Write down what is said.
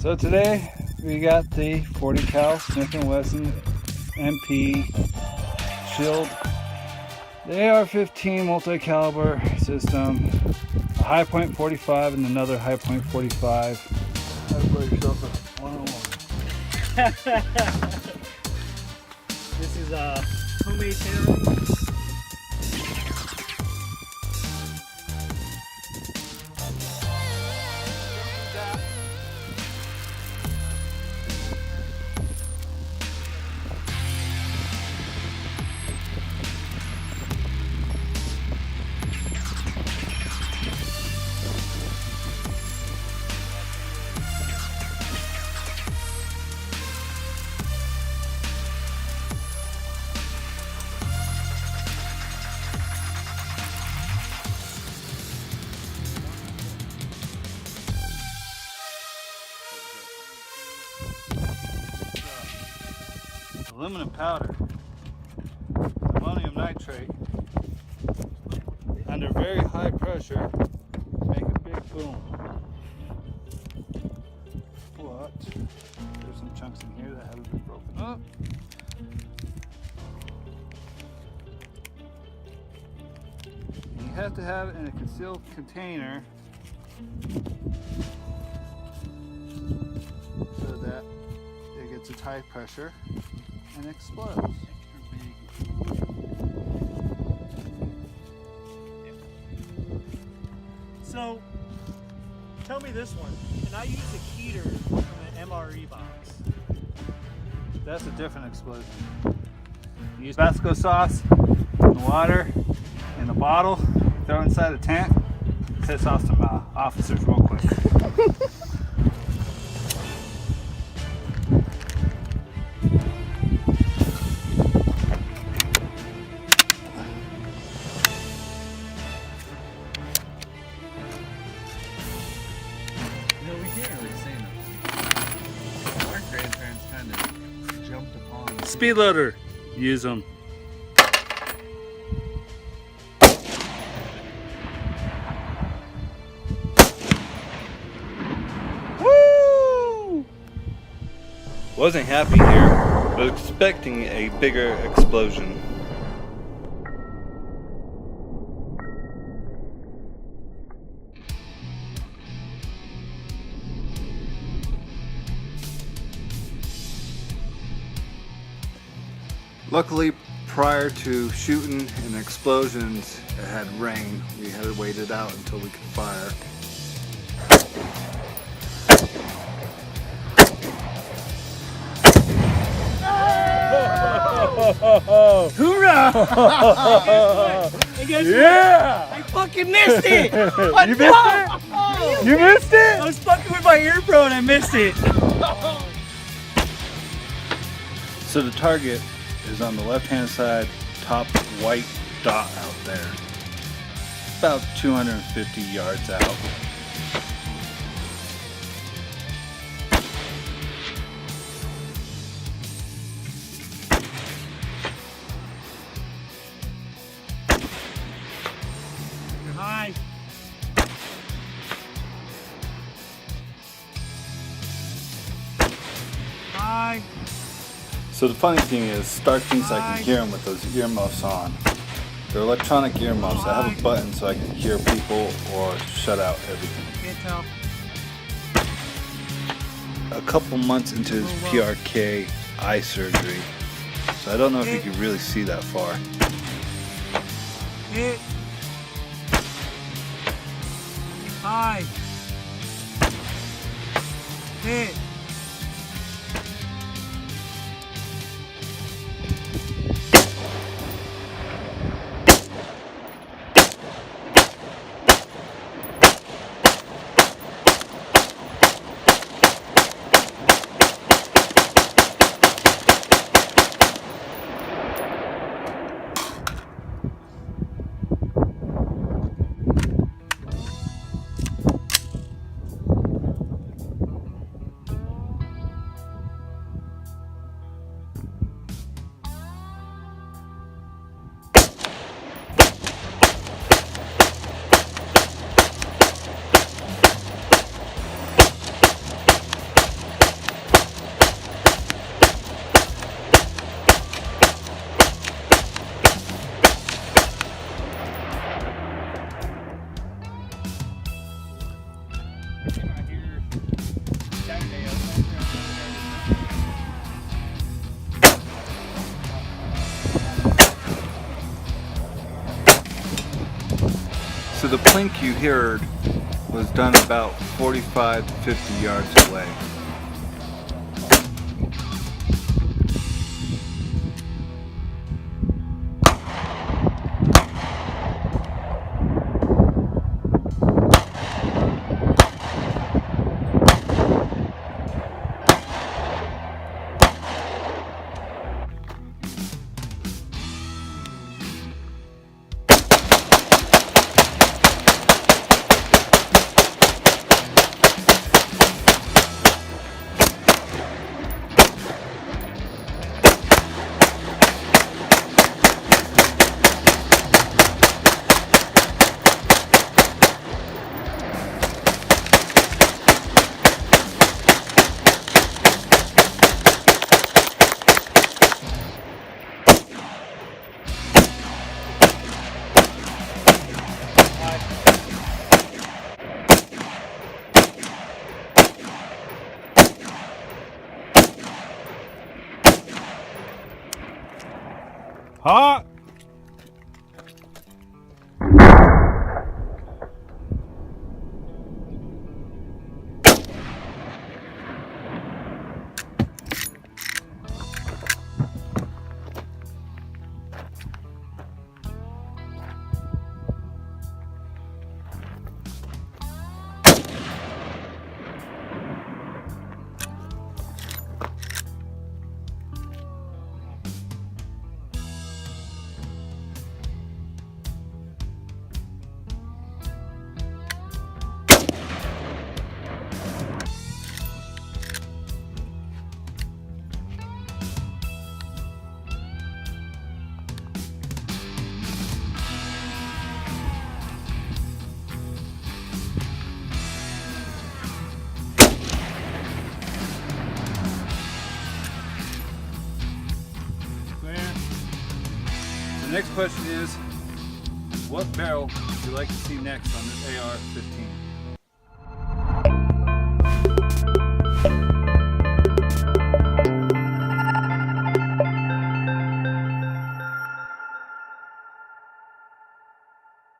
So today we got the 40 cal Smith & Wesson MP Shield, the AR-15 multi-caliber system, a high point 45 and another high point 45. How to blow yourself a one-on-one. This is a homemade tailoring. Aluminum powder, ammonium nitrate, under very high pressure, make a big boom. What? There's some chunks in here that haven't been broken up. You have to have it in a concealed container so that it gets a high pressure and explodes. So, tell me this one. Can I use a heater from an MRE box? That's a different explosion. You use Tabasco sauce, the water, in a bottle, throw it inside a tent, piss off some officers real quick. No, we can't really say nothing. Our grandparents kind of jumped upon. Speed loader, use them. Woo! Wasn't happy here, but expecting a bigger explosion. Luckily, prior to shooting and explosions, it had rain. We had to wait it out until we could fire. Hoorah! Yeah! I fucking missed it! You missed it? You missed it? I was fucking with my ear pro and I missed it. So the target is on the left-hand side, top white dot out there. About 250 yards out. Hi. Hi. So the funny thing is, Stark thinks I can hear him with those earmuffs on. They're electronic earmuffs. I have a button so I can hear people or shut out everything. Can't tell. A couple months into his PRK eye surgery, so I don't know if you can really see that far. Hit. Hi. Hit. So the plink you heard was done about 45 to 50 yards away. Hot. The next question is, what barrel would you like to see next on this AR-15?